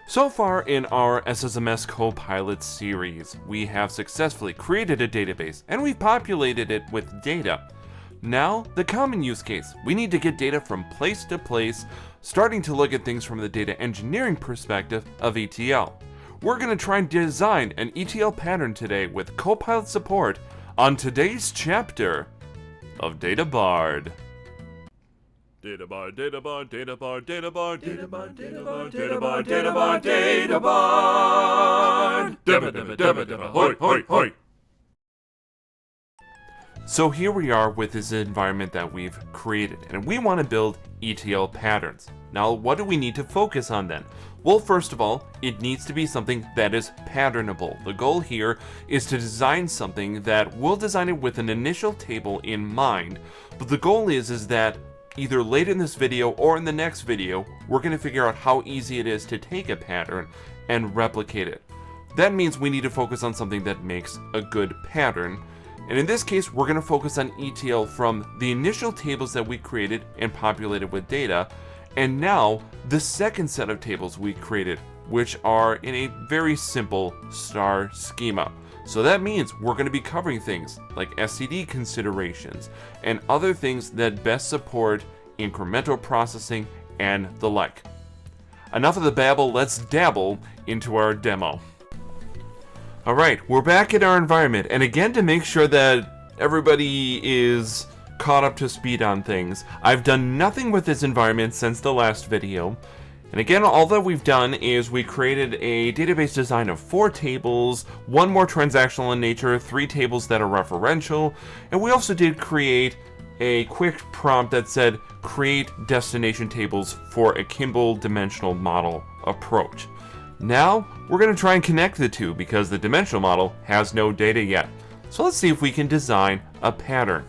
So far in our SSMS Copilot series, we have successfully created a database and we've populated it with data. Now, the common use case. We need to get data from place to place, starting to look at things from the data engineering perspective of ETL. We're going to try and design an ETL pattern today with Copilot support on today's chapter of DataBard. DataBard, DataBard, DataBard, DataBard, DataBard, DataBard, DataBard, DataBard, DataBard, hoi, hoi, hoi. So here we are with this environment that we've created, and we want to build ETL patterns. Now, what do we need to focus on then? Well, first of all, it needs to be something that is patternable. The goal here is to design something that we'll design it with an initial table in mind, but the goal is that either later in this video or in the next video, we're going to figure out how easy it is to take a pattern and replicate it. That means we need to focus on something that makes a good pattern. And in this case, we're going to focus on ETL from the initial tables that we created and populated with data, and now the second set of tables we created, which are in a very simple star schema. So that means we're going to be covering things like SCD considerations and other things that best support incremental processing and the like. Enough of the babble, let's dabble into our demo. Alright, we're back in our environment, and again, to make sure that everybody is caught up to speed on things, I've done nothing with this environment since the last video. And again, all that we've done is we created a database design of 4 tables, 1 more transactional in nature, 3 tables that are referential, and we also did create a quick prompt that said create destination tables for a Kimball dimensional model approach. Now, we're going to try and connect the two because the dimensional model has no data yet. So let's see if we can design a pattern.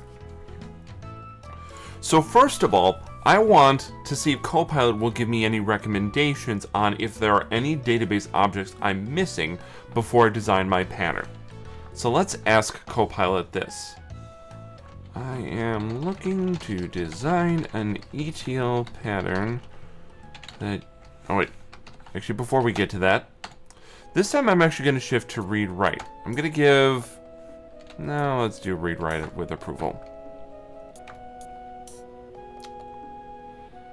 So first of all, I want to see if Copilot will give me any recommendations on if there are any database objects I'm missing before I design my pattern. So let's ask Copilot this. I am looking to design an ETL pattern that... Oh wait, actually before we get to that, this time I'm actually going to shift to read-write. I'm going to give... No, let's do read-write with approval.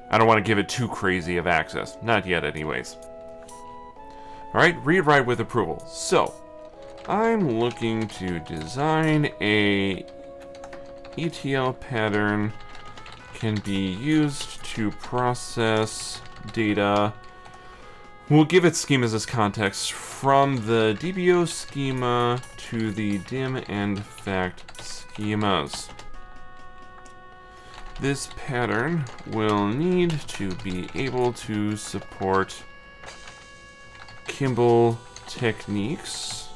I don't want to give it too crazy of access. Not yet, anyways. Alright, read-write with approval. So, I'm looking to design a ETL pattern can be used to process data. We'll give it schemas as context from the DBO schema to the dim and fact schemas. This pattern will need to be able to support Kimball techniques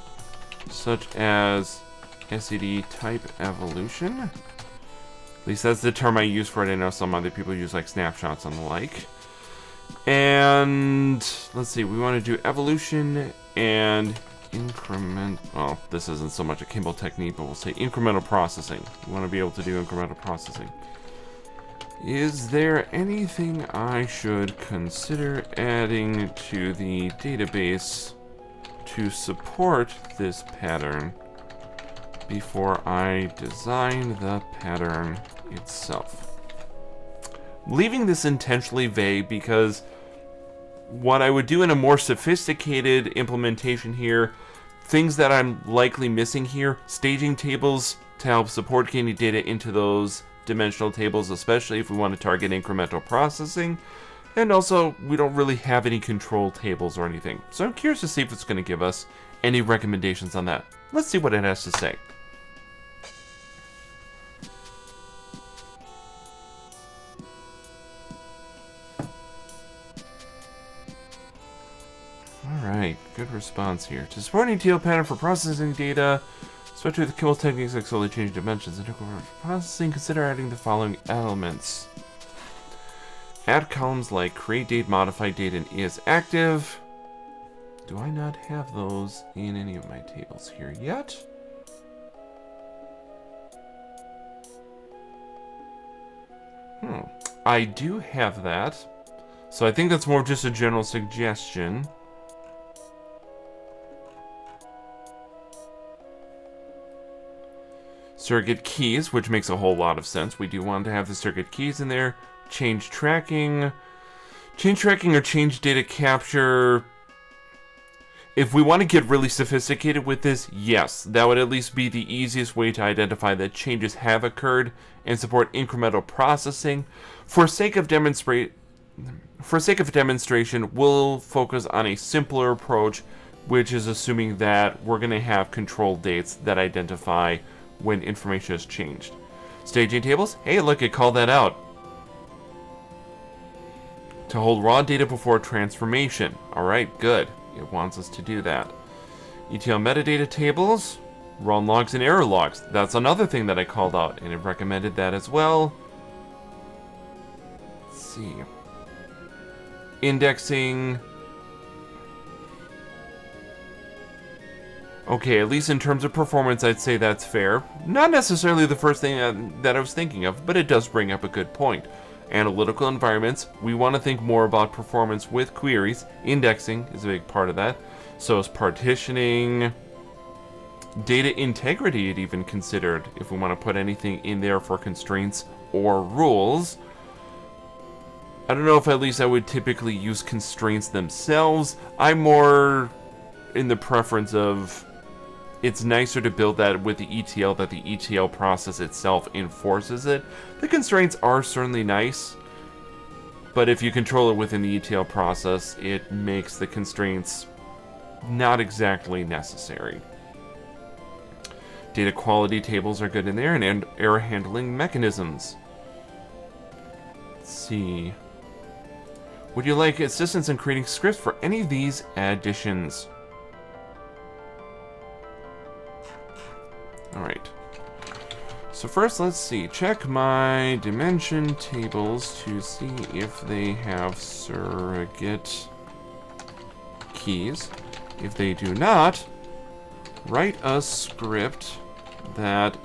such as SCD type evolution. At least that's the term I use for it. I know some other people use like snapshots and the like. And let's see, we want to do evolution and increment. Well, this isn't so much a Kimball technique, but we'll say incremental processing. We want to be able to do incremental processing. Is there anything I should consider adding to the database to support this pattern before I design the pattern itself? Leaving this intentionally vague because what I would do in a more sophisticated implementation here, things that I'm likely missing here, staging tables to help support getting data into those dimensional tables, especially if we want to target incremental processing, and also we don't really have any control tables or anything. So I'm curious to see if it's going to give us any recommendations on that. Let's see what it has to say. Alright, good response here. To support an ETL pattern for processing data, especially with Kimball techniques like slowly changing dimensions and processing, consider adding the following elements. Add columns like create date, modify date, and is active. Do I not have those in any of my tables here yet? I do have that. So I think that's more just a general suggestion. Surrogate keys, which makes a whole lot of sense. We do want to have the surrogate keys in there. Change tracking or change data capture. If we want to get really sophisticated with this, yes, that would at least be the easiest way to identify that changes have occurred and support incremental processing. For sake of demonstration, we'll focus on a simpler approach, which is assuming that we're going to have control dates that identify when information has changed. Staging tables? Hey, look, it called that out. To hold raw data before transformation. Alright, good. It wants us to do that. ETL metadata tables, run logs and error logs. That's another thing that I called out, and it recommended that as well. Let's see. Indexing. Okay, at least in terms of performance, I'd say that's fair. Not necessarily the first thing that I was thinking of, but it does bring up a good point. Analytical environments, we want to think more about performance with queries. Indexing is a big part of that. So is partitioning. Data integrity it even considered, if we want to put anything in there for constraints or rules. I don't know if at least I would typically use constraints themselves. I'm more in the preference of it's nicer to build that with the ETL, that the ETL process itself enforces it. The constraints are certainly nice, but if you control it within the ETL process, it makes the constraints not exactly necessary. Data quality tables are good in there, and error handling mechanisms. Let's see. Would you like assistance in creating scripts for any of these additions? Alright. So first, let's see. Check my dimension tables to see if they have surrogate keys. If they do not, write a script that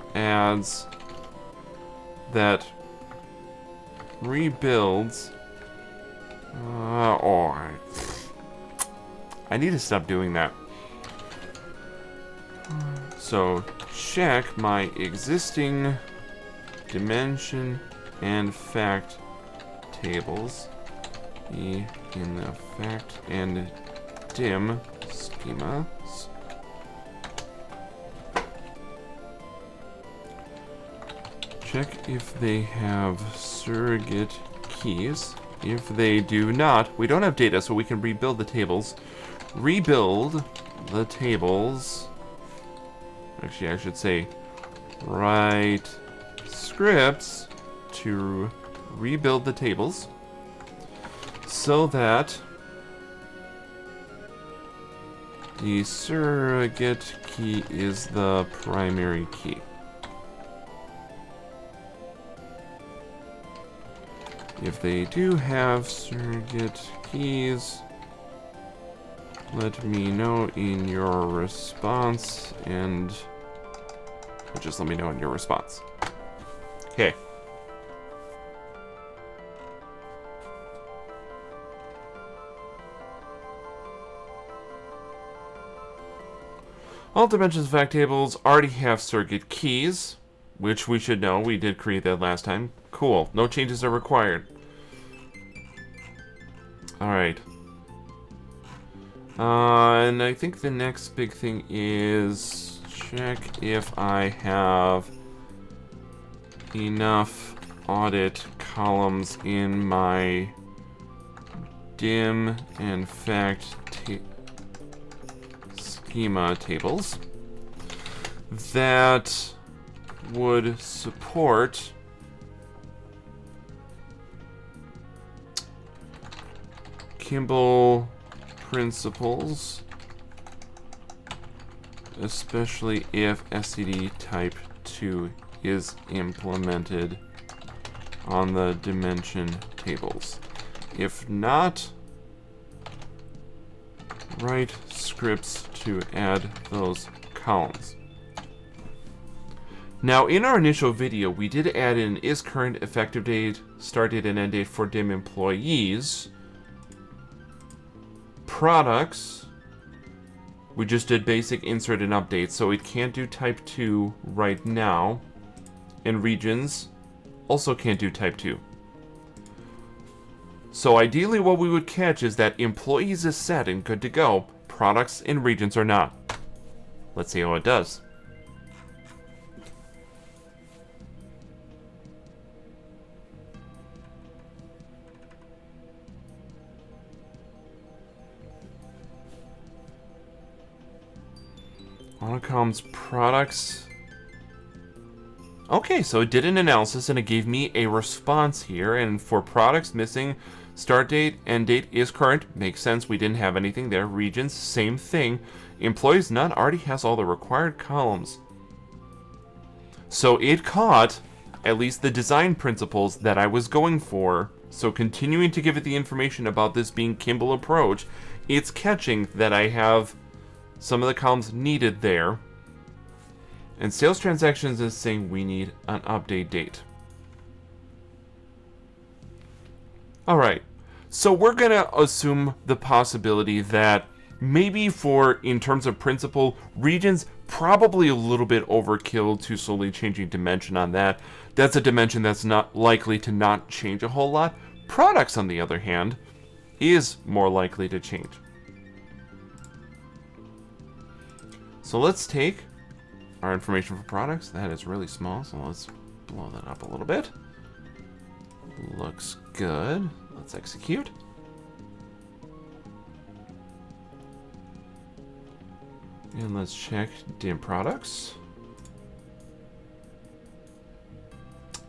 rebuilds. I need to stop doing that. So check my existing dimension and fact tables in the fact and dim schemas. Check if they have surrogate keys. If they do not, we don't have data, so we can rebuild the tables. Rebuild the tables. Actually, I should say write scripts to rebuild the tables so that the surrogate key is the primary key. If they do have surrogate keys, let me know in your response, and just let me know in your response. Okay. All dimensions fact tables already have surrogate keys, which we should know. We did create that last time. Cool. No changes are required. Alright. And I think the next big thing is check if I have enough audit columns in my dim and fact schema tables that would support Kimball principles, especially if SCD type 2 is implemented on the dimension tables. If not, write scripts to add those columns. Now, in our initial video, we did add in is current effective date, start date, and end date for dim employees, products, We just did basic insert and update, so it can't do type 2 right now. And regions also can't do type 2. So ideally what we would catch is that employees is set and good to go. Products and regions are not. Let's see how it does. Audit Columns products. Okay, so it did an analysis and it gave me a response here. And for products missing, start date, end date is current. Makes sense, we didn't have anything there. Regions, same thing. Employees none already has all the required columns. So it caught at least the design principles that I was going for. So continuing to give it the information about this being Kimball approach, it's catching that I have some of the columns needed there. And sales transactions is saying we need an update date. Alright, so we're gonna assume the possibility that maybe for, in terms of principle, regions probably a little bit overkill to slowly changing dimension on that. That's a dimension that's not likely to not change a whole lot. Products, on the other hand, is more likely to change. So let's take our information for products. That is really small, so let's blow that up a little bit. Looks good. Let's execute. And let's check dim products.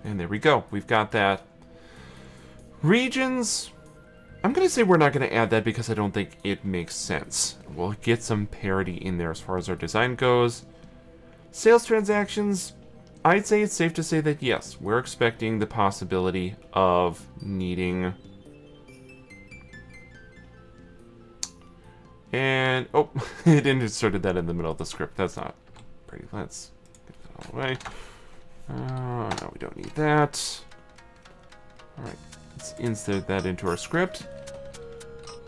And there we go. We've got that. Regions. I'm going to say we're not going to add that because I don't think it makes sense. We'll get some parity in there as far as our design goes. Sales transactions, I'd say it's safe to say that yes, we're expecting the possibility of needing... And, oh, it inserted that in the middle of the script. That's not pretty. Let's get that all away. No, we don't need that. Alright, let's insert that into our script.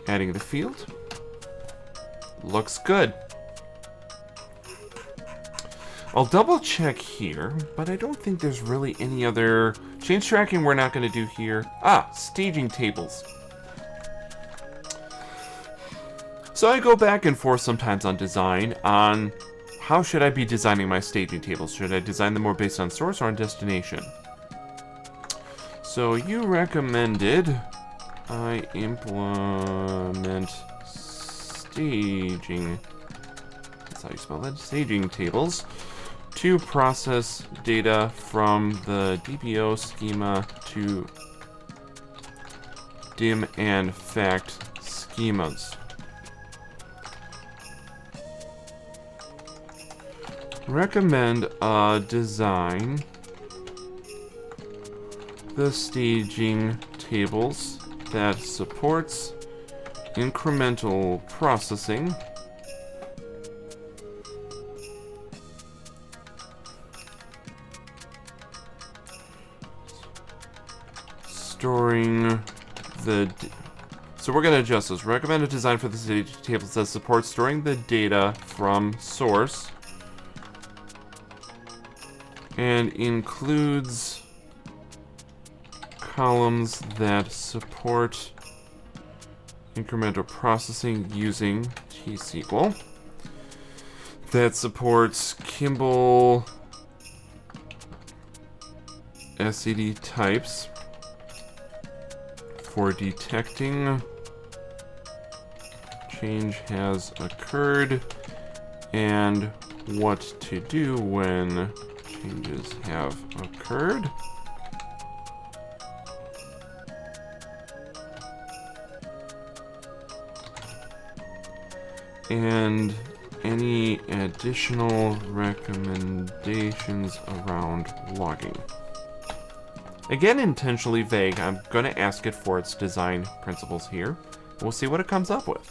Adding the field. Looks good. I'll double check here, but I don't think there's really any other... Change tracking we're not going to do here. Ah, staging tables. So I go back and forth sometimes on design on how should I be designing my staging tables. Should I design them more based on source or on destination? So you recommended I implement staging, that's how you spell that, staging tables to process data from the DPO schema to dim and fact schemas. Recommend design the staging tables that supports incremental processing storing the... So we're going to adjust this. Recommend a design for the staging tables that supports storing the data from source and includes columns that support incremental processing using T-SQL, that supports Kimball SCD types for detecting change has occurred and what to do when changes have occurred. And any additional recommendations around logging. Again, intentionally vague. I'm going to ask it for its design principles here. We'll see what it comes up with.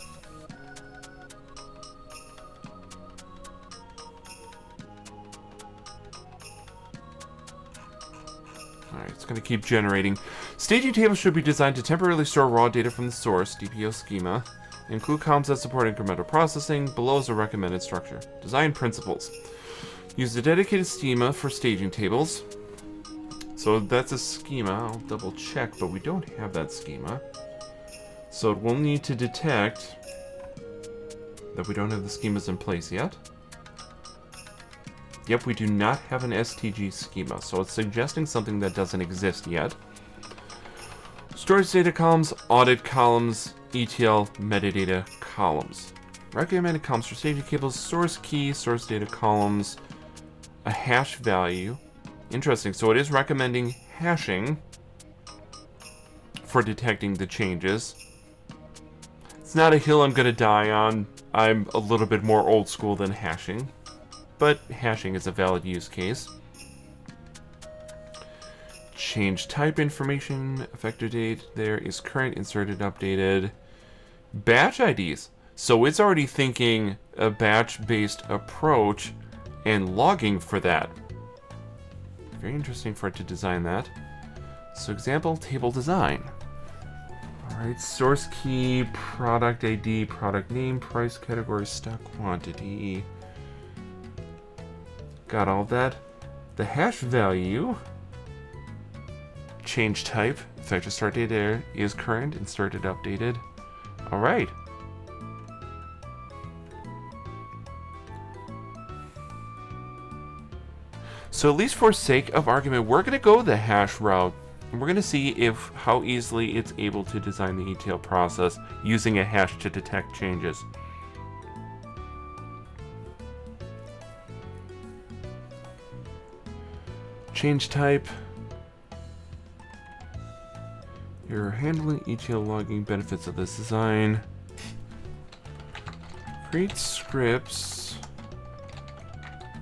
Alright, it's going to keep generating. Staging tables should be designed to temporarily store raw data from the source, DPO schema, Include columns that support incremental processing. Below is a recommended structure. Design principles. Use a dedicated schema for staging tables. So that's a schema. I'll double check, but we don't have that schema. So it will need to detect that we don't have the schemas in place yet. Yep, we do not have an STG schema, so it's suggesting something that doesn't exist yet. Storage data columns, audit columns, ETL metadata columns. Recommended columns for staging tables, source key, source data columns, a hash value. Interesting, so it is recommending hashing for detecting the changes. It's not a hill I'm gonna die on. I'm a little bit more old school than hashing, but hashing is a valid use case. Change type information, effective date there is current, inserted, updated. Batch IDs. So it's already thinking a batch-based approach and logging for that. Very interesting for it to design that. So example, table design. Alright, source key, product ID, product name, price category, stock quantity. Got all that. The hash value, change type, effective start date there is current, inserted, updated. Alright. So at least for sake of argument, we're going to go the hash route. And we're going to see how easily it's able to design the ETL process using a hash to detect changes. Change type. You're handling ETL logging benefits of this design. Create scripts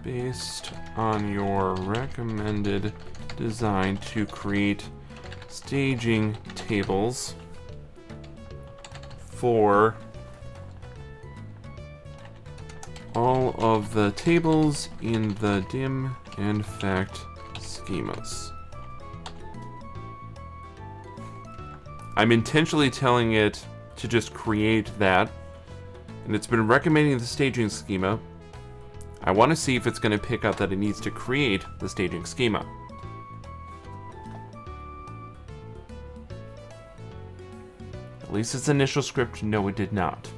based on your recommended design to create staging tables for all of the tables in the dim and fact schemas. I'm intentionally telling it to just create that, and it's been recommending the staging schema. I want to see if it's going to pick up that it needs to create the staging schema. At least its initial script, no, it did not.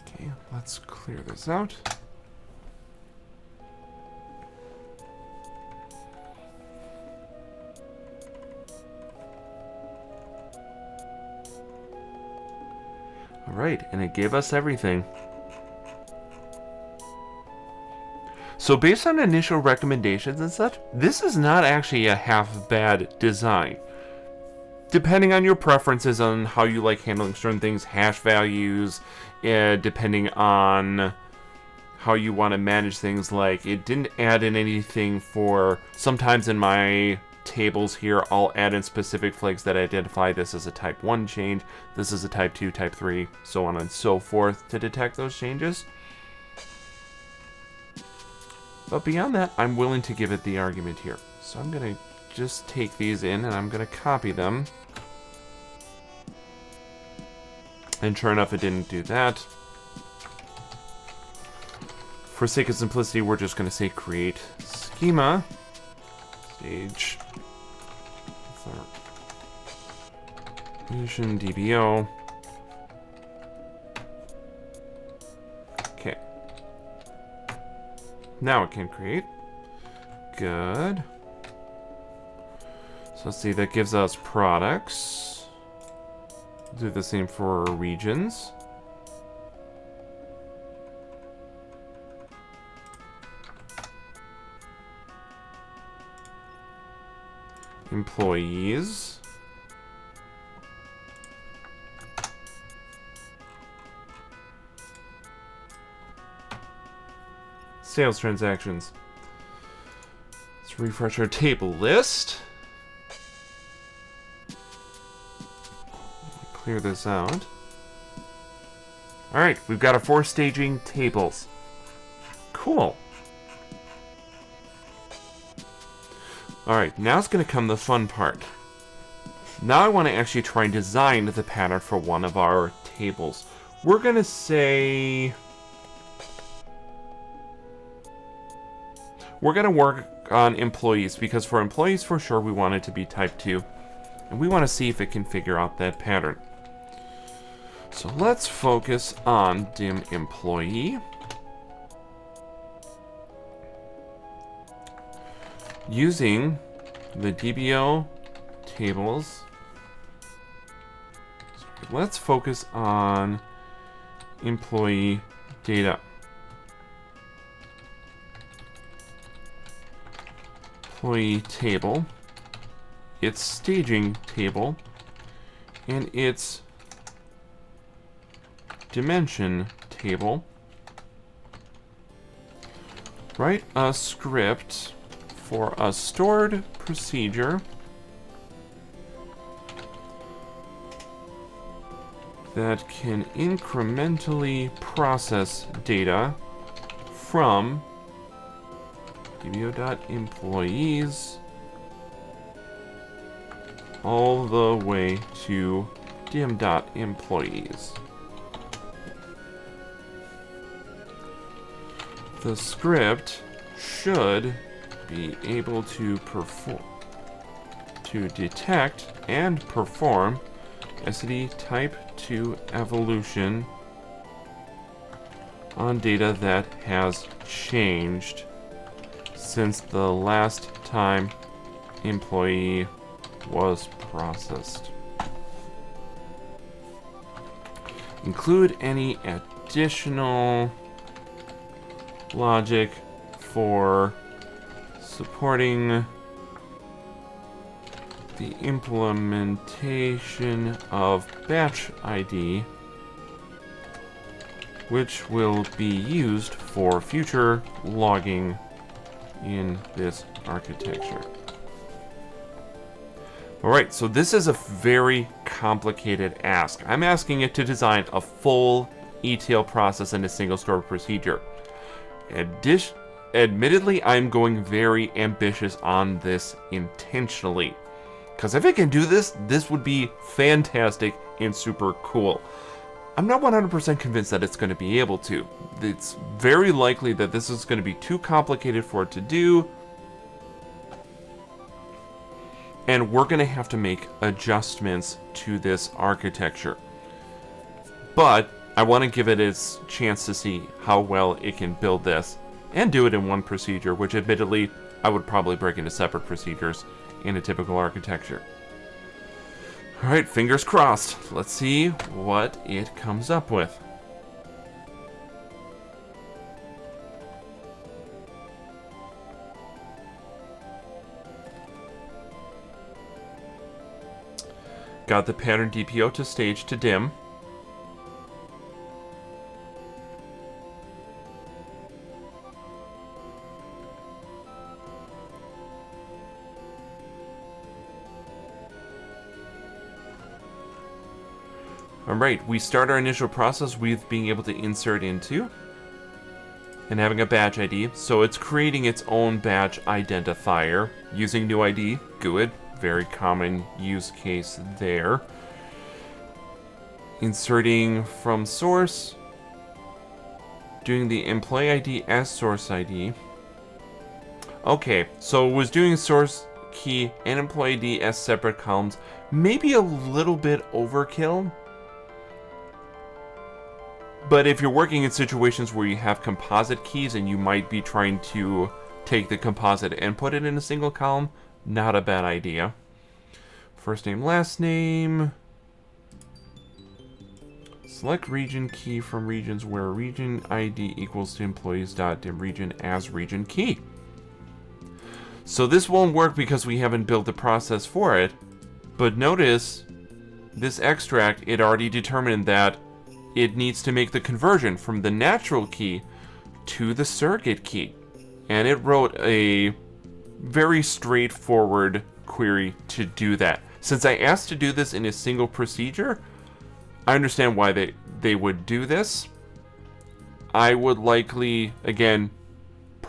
Okay, let's clear this out. Alright, and it gave us everything. So based on initial recommendations and such, this is not actually a half bad design. Depending on your preferences on how you like handling certain things, hash values, depending on how you want to manage things, like it didn't add in anything for, sometimes in my tables here, I'll add in specific flags that identify this as a type 1 change, this is a type 2, type 3, so on and so forth to detect those changes. But beyond that, I'm willing to give it the argument here. So I'm going to just take these in and I'm going to copy them. And sure enough, it didn't do that. For sake of simplicity, we're just going to say create schema. Stage. Vision DBO. Okay. Now it can create. Good. So let's see, that gives us products. Do the same for regions. Employees. Sales transactions. Let's refresh our table list. Clear this out. Alright, we've got our 4 staging tables. Cool. Alright, now it's going to come the fun part. Now I want to actually try and design the pattern for one of our tables. We're going to say... we're going to work on employees, because for employees, for sure, we want it to be type 2. And we want to see if it can figure out that pattern. So let's focus on dim employee. Using the DBO tables, let's focus on employee data. Employee table, its staging table, and its dimension table. Write a script for a stored procedure that can incrementally process data from dbo.employees all the way to dim.employees. The script should be able to detect and perform STD type 2 evolution on data that has changed since the last time employee was processed. Include any additional logic for supporting the implementation of batch ID, which will be used for future logging in this architecture. Alright, so this is a very complicated ask. I'm asking it to design a full ETL process in a single stored procedure. Admittedly, I'm going very ambitious on this intentionally. Because if it can do this, this would be fantastic and super cool. I'm not 100% convinced that it's going to be able to. It's very likely that this is going to be too complicated for it to do. And we're going to have to make adjustments to this architecture. But I want to give it its chance to see how well it can build this and do it in one procedure, which admittedly I would probably break into separate procedures in a typical architecture. Alright, fingers crossed. Let's see what it comes up with. Got the pattern DPO to stage to dim. Alright, we start our initial process with being able to insert into and having a batch ID. So it's creating its own batch identifier using new ID. Good. Very common use case there. Inserting from source. Doing the employee ID as source ID. Okay, so it was doing source key and employee ID as separate columns. Maybe a little bit overkill. But if you're working in situations where you have composite keys and you might be trying to take the composite and put it in a single column, not a bad idea. First name, last name. Select region key from regions where region ID equals to employees.dim region as region key. So this won't work because we haven't built the process for it. But notice this extract, it already determined that it needs to make the conversion from the natural key to the surrogate key. And it wrote a very straightforward query to do that. Since I asked to do this in a single procedure, I understand why they would do this. I would likely, again,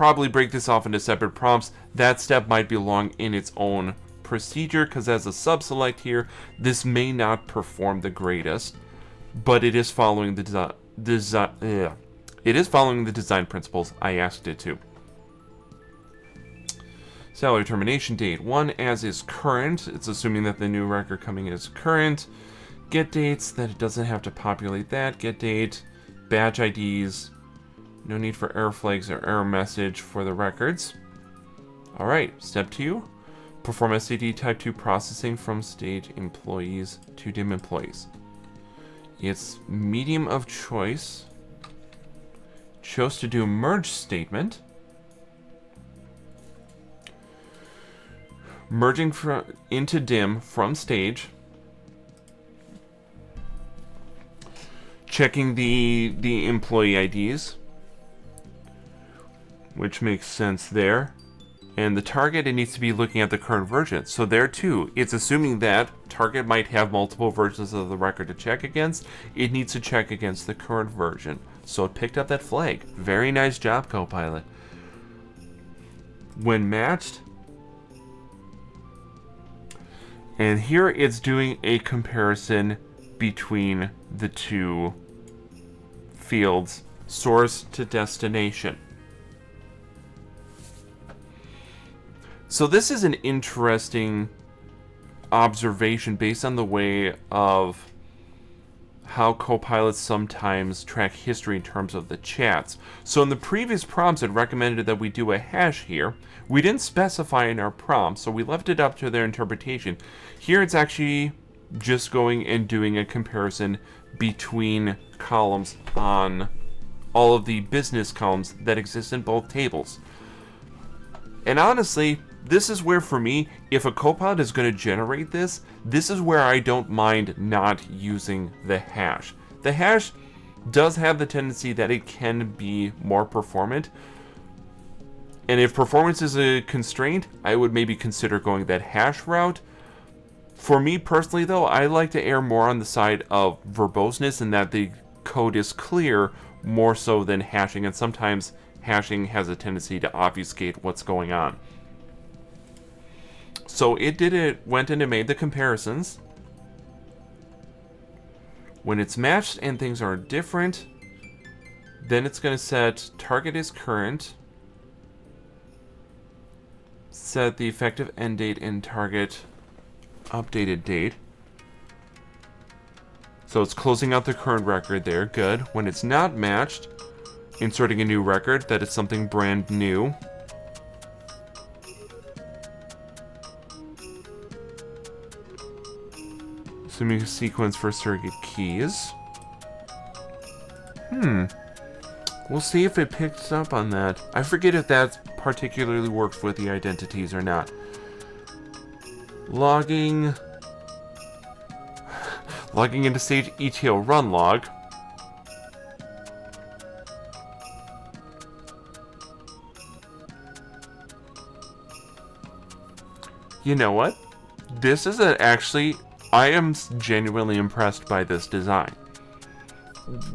probably break this off into separate prompts. That step might belong in its own procedure, because as a sub-select here, this may not perform the greatest, but it is following the design principles I asked it to. Salary termination date 1 as is current. It's assuming that the new record coming in is current. Get dates, that it doesn't have to populate that. Get date, badge IDs. No need for error flags or error message for the records. Alright, step 2. Perform SAD type 2 processing from stage employees to dim employees. It's medium of choice. Chose to do merge statement. Merging into dim from stage. Checking the employee IDs, which makes sense there. And the target, it needs to be looking at the current version. So there too, it's assuming that target might have multiple versions of the record to check against. It needs to check against the current version. So it picked up that flag. Very nice job, Copilot. When matched, and here it's doing a comparison between the two fields, source to destination. So this is an interesting observation based on the way of how Copilots sometimes track history in terms of the chats. So in the previous prompts, it recommended that we do a hash here. We didn't specify in our prompt, so we left it up to their interpretation. Here it's actually just going and doing a comparison between columns on all of the business columns that exist in both tables. And honestly, this is where, for me, if a Copilot is going to generate this, this is where I don't mind not using the hash. The hash does have the tendency that it can be more performant. And if performance is a constraint, I would maybe consider going that hash route. For me personally, though, I like to err more on the side of verboseness and that the code is clear more so than hashing. And sometimes hashing has a tendency to obfuscate what's going on. So went in and made the comparisons. When it's matched and things are different, then it's going to set target is current, set the effective end date and target updated date. So it's closing out the current record there, good. When it's not matched, inserting a new record, that is something brand new. Assuming a sequence for surrogate keys. We'll see if it picks up on that. I forget if that particularly works with the identities or not. Logging into stage ETL run log. You know what? This is actually... I am genuinely impressed by this design.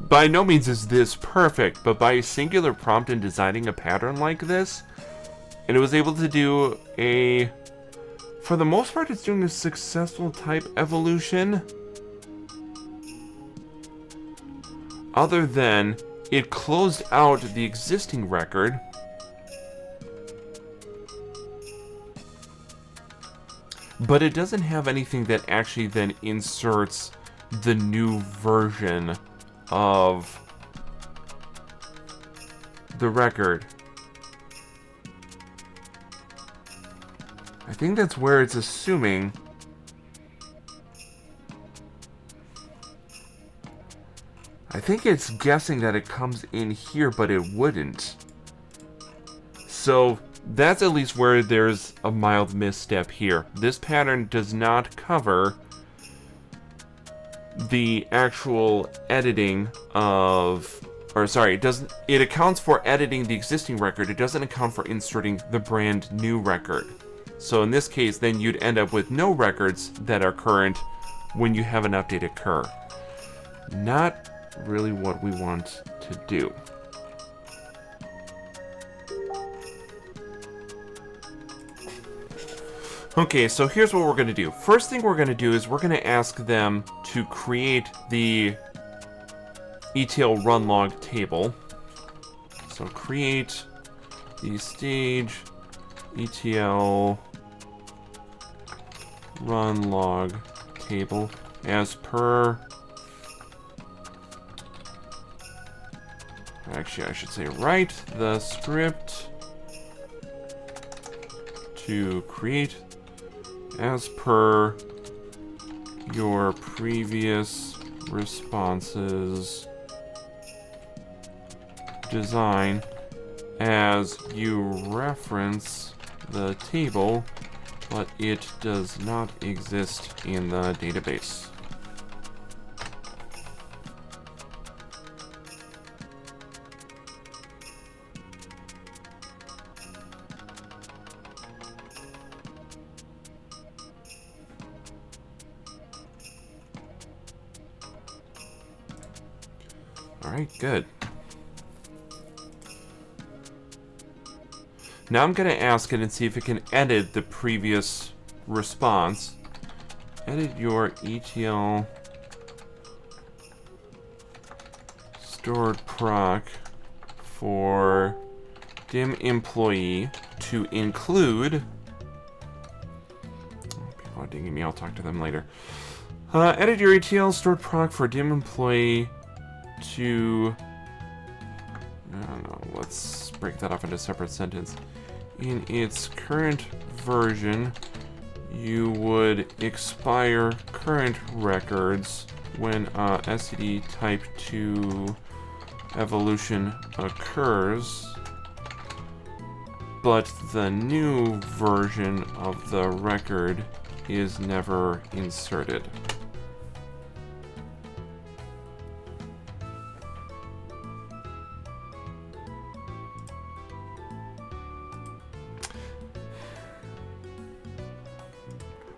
By no means is this perfect, but by a singular prompt in designing a pattern like this, and it was able to do a... For the most part, it's doing a successful type evolution. Other than it closed out the existing record. But it doesn't have anything that actually then inserts the new version of the record. I think that's where it's assuming. I think it's guessing that it comes in here, but it wouldn't. So that's at least where there's a mild misstep here. This pattern does not cover the actual editing of, or sorry, it accounts for editing the existing record. It doesn't account for inserting the brand new record. So in this case, then you'd end up with no records that are current when you have an update occur. Not really what we want to do. Okay, so here's what we're going to do. First thing we're going to do is we're going to ask them to create the ETL run log table. So create the stage ETL run log table as per. Actually, I should say write the script to create as per your previous responses design as you reference the table, but it does not exist in the database. All right, good. Now I'm going to ask it and see if it can edit the previous response. Edit your ETL stored proc for dim employee to include. People are dinging me, I'll talk to them later. Edit your ETL stored proc for dim employee to. I don't know, let's break that off into a separate sentence. In its current version, you would expire current records when STD type 2 evolution occurs, but the new version of the record is never inserted.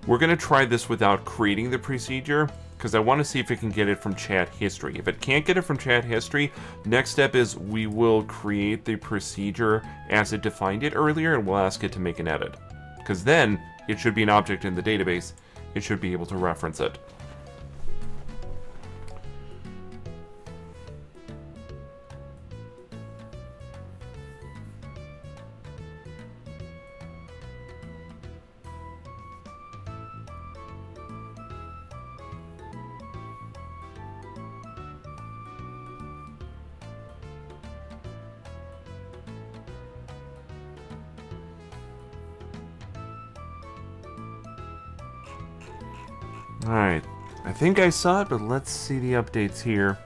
We're going to try this without creating the procedure, because I want to see if it can get it from chat history. If it can't get it from chat history, next step is we will create the procedure as it defined it earlier, and we'll ask it to make an edit. Because then, it should be an object in the database. It should be able to reference it. Alright, I think I saw it, but let's see the updates here.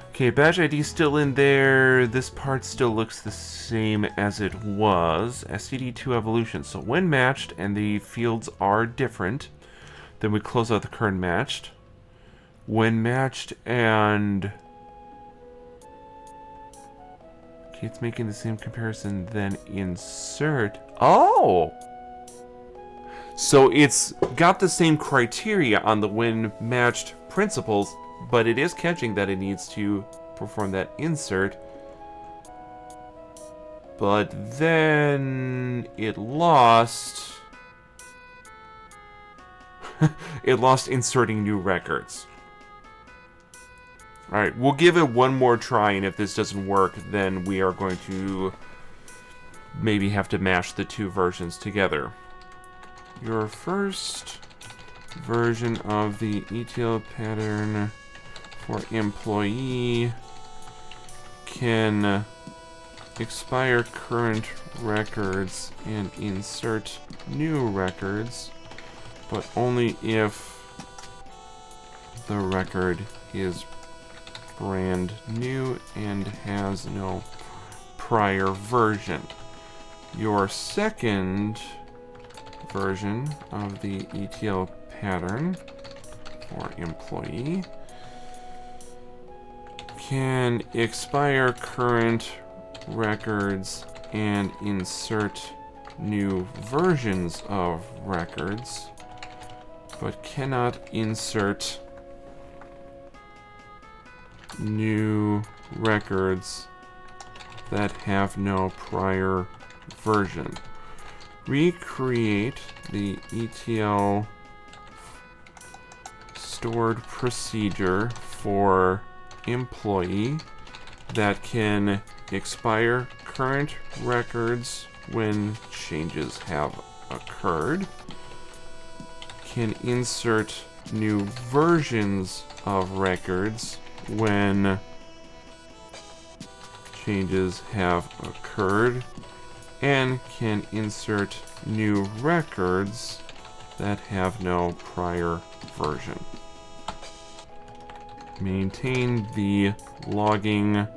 Okay, badge ID still in there. This part still looks the same as it was. STD2 evolution. So when matched and the fields are different, then we close out the current matched. When matched and... Okay, it's making the same comparison, then insert. Oh! So it's got the same criteria on the when matched principles, but it is catching that it needs to perform that insert. But then it lost... it lost inserting new records. Alright, we'll give it one more try, and if this doesn't work, then we are going to maybe have to mash the two versions together. Your first version of the ETL pattern for employee can expire current records and insert new records, but only if the record is brand new and has no prior version. Your second version of the ETL pattern for employee can expire current records and insert new versions of records, but cannot insert new records that have no prior version. recreate the ETL stored procedure for employee that can expire current records when changes have occurred, can insert new versions of records when changes have occurred, and can insert new records that have no prior version. Maintain the logging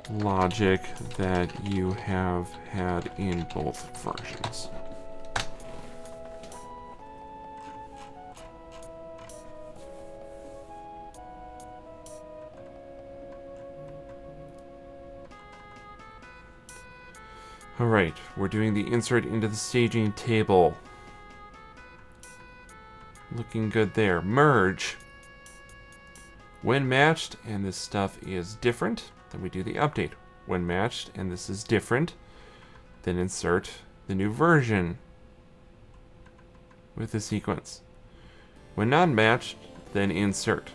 logic that you have had in both versions. Alright, we're doing the insert into the staging table. Looking good there. Merge. When matched, and this stuff is different, then we do the update. When matched, and this is different, then insert the new version with the sequence. When not matched, then insert.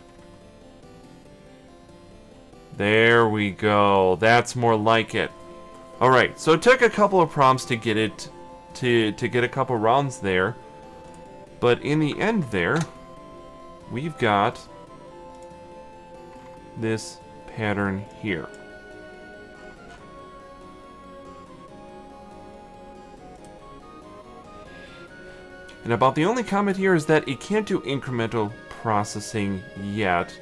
There we go. That's more like it. Alright, so it took a couple of prompts to get it to get a couple rounds there. But in the end there, we've got this pattern here. And about the only comment here is that it can't do incremental processing yet,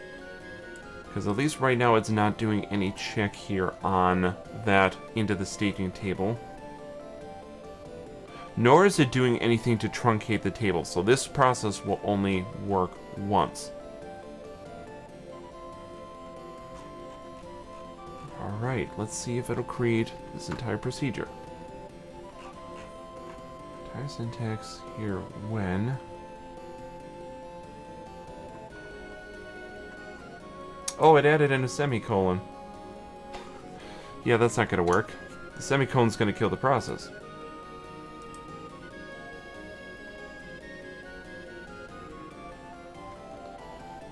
because at least right now it's not doing any check here on that into the staging table. Nor is it doing anything to truncate the table, so this process will only work once. Alright, let's see if it'll create this entire procedure. Entire syntax here when. Oh, it added in a semicolon. Yeah, that's not going to work. The semicolon's going to kill the process.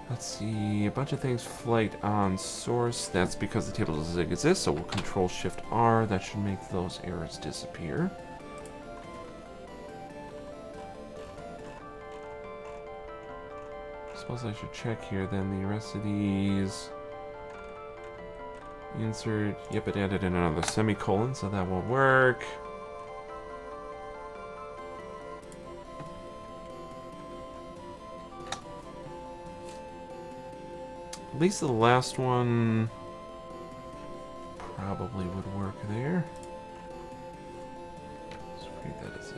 Let's see, a bunch of things flagged on source. That's because the table doesn't exist, so we'll Control-Shift-R. That should make those errors disappear. Suppose I should check here then the rest of these. Insert, yep, it added in another semicolon, so that will work. At least the last one probably would work there. Let's read that as is.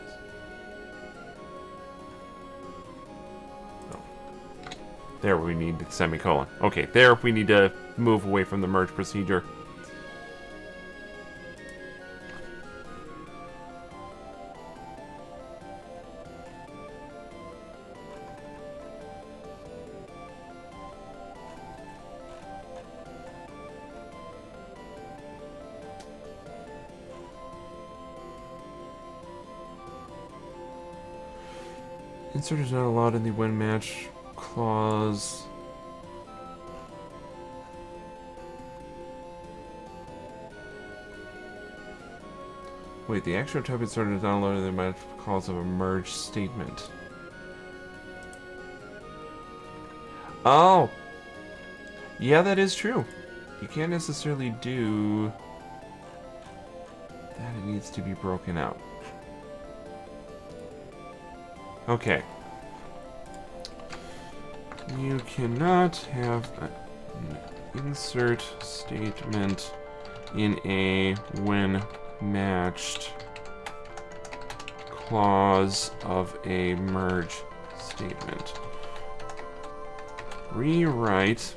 There we need the semicolon. Okay, there we need to move away from the merge procedure. Insert is not allowed in the when match clause. Wait, the actual type insert is not allowed in the match clause of a merge statement. Oh! Yeah, that is true. You can't necessarily do that. It needs to be broken out. Okay. You cannot have an insert statement in a when matched clause of a merge statement. Rewrite.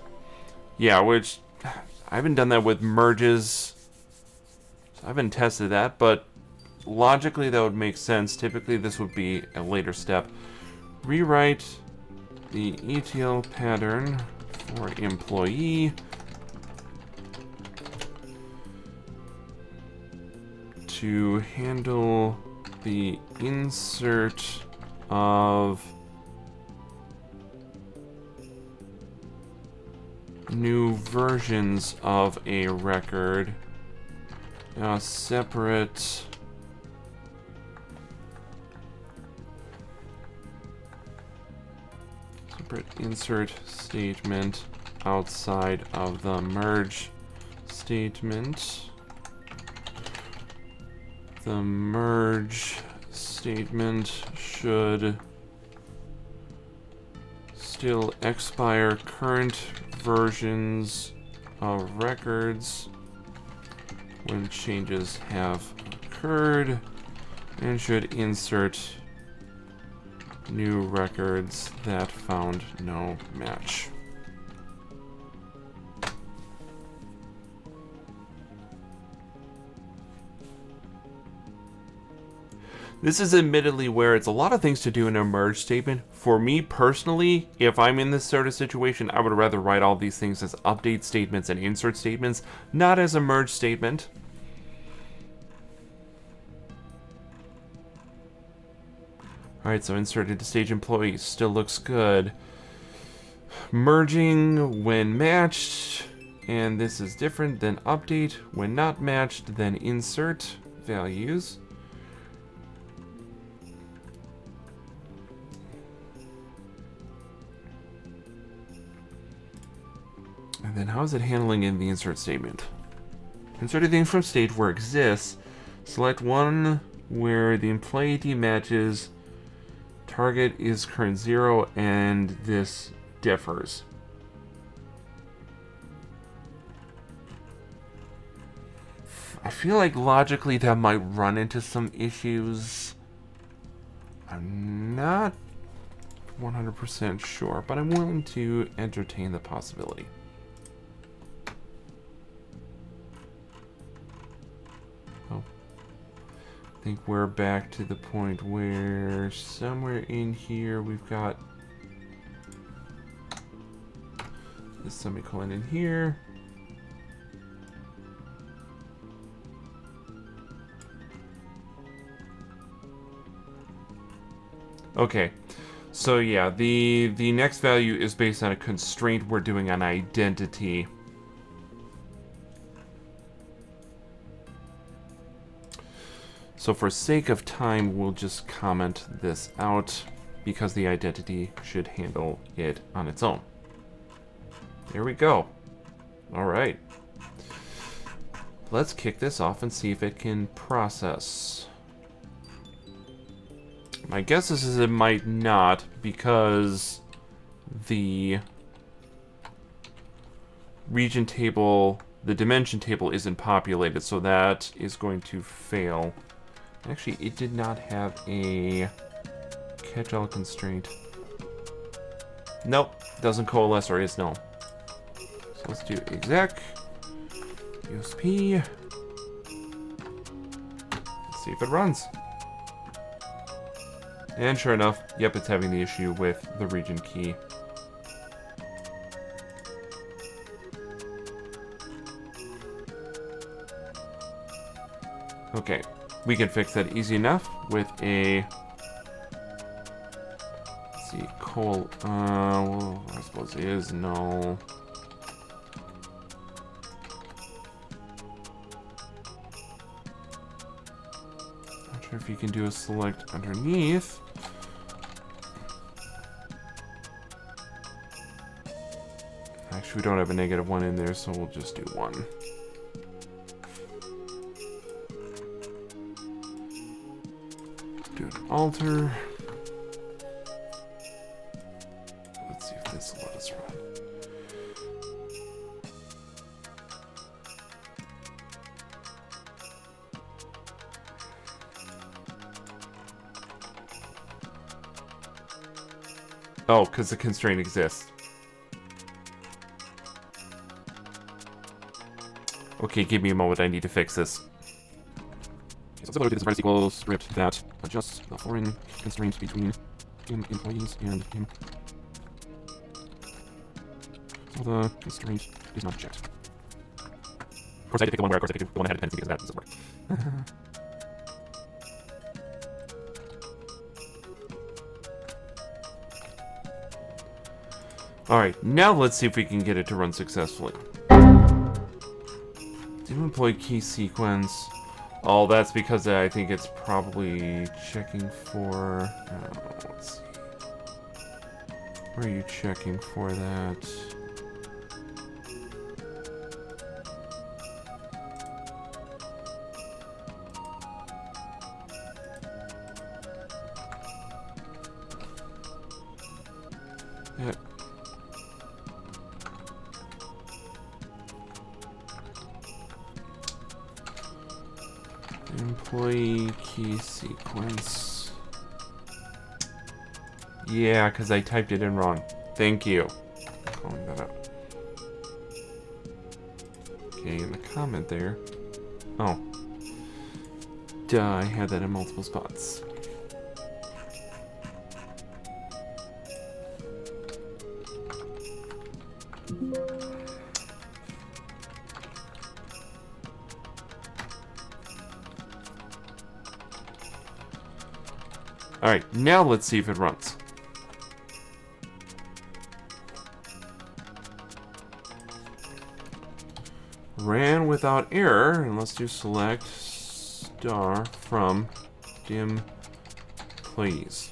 Yeah, which I haven't done that with merges. I haven't tested that, but logically that would make sense. Typically this would be a later step. Rewrite the ETL pattern for employee to handle the insert of new versions of a record, separate insert statement outside of the merge statement. The merge statement should still expire current versions of records when changes have occurred, and should insert new records that found no match. This is admittedly where it's a lot of things to do in a merge statement. For me personally, if I'm in this sort of situation, I would rather write all these things as update statements and insert statements, not as a merge statement. Alright, so inserted to stage employees still looks good. Merging when matched, and this is different than update. When not matched, then insert values. And then how is it handling in the insert statement? Insert anything from stage where exists. Select one where the employee ID matches. Target is current 0, and this differs. I feel like logically that might run into some issues. I'm not 100% sure, but I'm willing to entertain the possibility. I think we're back to the point where somewhere in here we've got this semicolon in here. Okay, so yeah, the next value is based on a constraint we're doing on identity. So for sake of time, we'll just comment this out because the identity should handle it on its own. There we go. All right. Let's kick this off and see if it can process. My guess is it might not because the region table, the dimension table isn't populated, so that is going to fail. Actually, it did not have a catch-all constraint. Nope, doesn't coalesce or is null. So let's do exec USP. Let's see if it runs. And sure enough, yep, it's having the issue with the region key. Okay. We can fix that easy enough with a, let's see, well, I suppose it is null. Not sure if you can do a select underneath. Actually, we don't have a -1 in there, so we'll just do 1. Do an alter. Let's see if this will let us run. Oh, because the constraint exists. Okay, give me a moment. I need to fix this. So similar to this SQL script that adjusts the foreign constraint between employees and him. So the constraint is not checked. Of course, I had to pick the one where, of course, I picked the one that had dependency because that doesn't work. Alright, now let's see if we can get it to run successfully. Do employee key sequence. Oh, that's because I think it's probably checking for... let's see. Where are you checking for that? Yeah. Employee key sequence. Yeah, because I typed it in wrong. Thank you. Calling that out. Okay, in the comment there. Oh. Duh, I had that in multiple spots. Alright, now let's see if it runs. Ran without error, and let's do select star from dim please.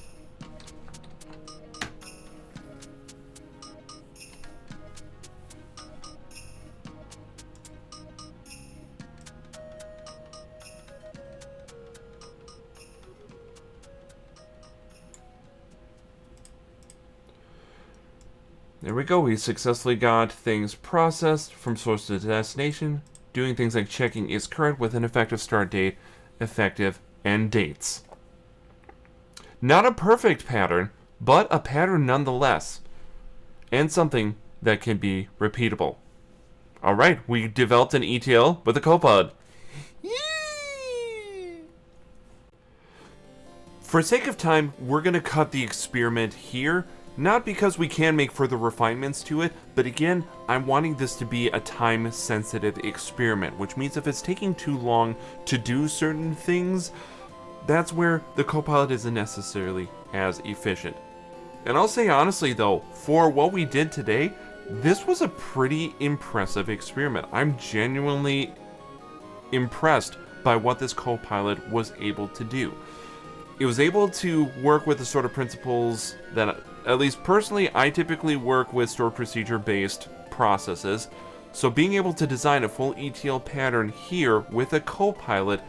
There we go, we successfully got things processed from source to destination, doing things like checking is current with an effective start date, effective end dates. Not a perfect pattern, but a pattern nonetheless, and something that can be repeatable. Alright, we developed an ETL with a Copilot. Yay! For sake of time, we're going to cut the experiment here. Not because we can make further refinements to it, but again, I'm wanting this to be a time-sensitive experiment, which means if it's taking too long to do certain things, that's where the Copilot isn't necessarily as efficient. And I'll say honestly though, for what we did today, this was a pretty impressive experiment. I'm genuinely impressed by what this Copilot was able to do. It was able to work with the sort of principles that, at least personally, I typically work with stored procedure-based processes. So being able to design a full ETL pattern here with a Copilot,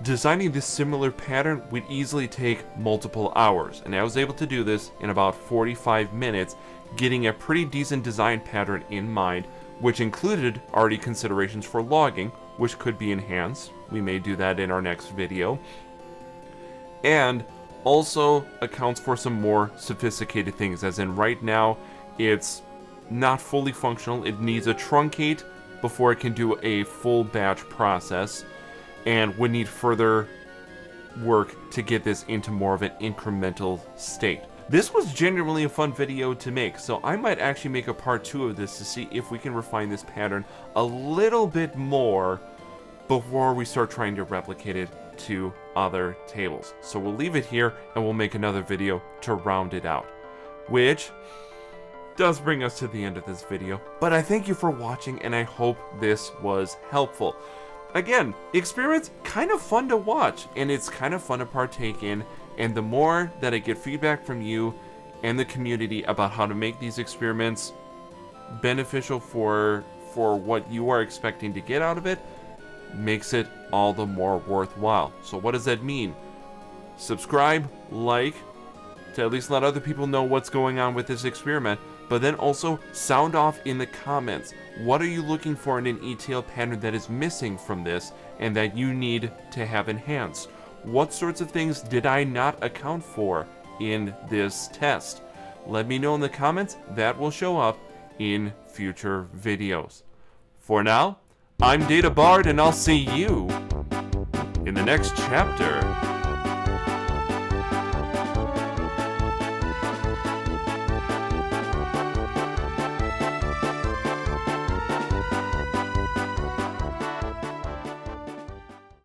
designing this similar pattern would easily take multiple hours. And I was able to do this in about 45 minutes, getting a pretty decent design pattern in mind, which included already considerations for logging, which could be enhanced. We may do that in our next video. And also accounts for some more sophisticated things, as in right now it's not fully functional. It needs a truncate before it can do a full batch process, and would need further work to get this into more of an incremental state. This was genuinely a fun video to make, so I might actually make a part 2 of this to see if we can refine this pattern a little bit more before we start trying to replicate it to other tables. So we'll leave it here and we'll make another video to round it out, which does bring us to the end of this video. But I thank you for watching and I hope this was helpful. Again, experiments kind of fun to watch and it's kind of fun to partake in, and the more that I get feedback from you and the community about how to make these experiments beneficial for what you are expecting to get out of it, makes it all the more worthwhile. So what does that mean? Subscribe, like, to at least let other people know what's going on with this experiment, but then also sound off in the comments. What are you looking for in an ETL pattern that is missing from this and that you need to have enhanced? What sorts of things did I not account for in this test? Let me know in the comments. That will show up in future videos. For now, I'm DataBard, and I'll see you in the next chapter.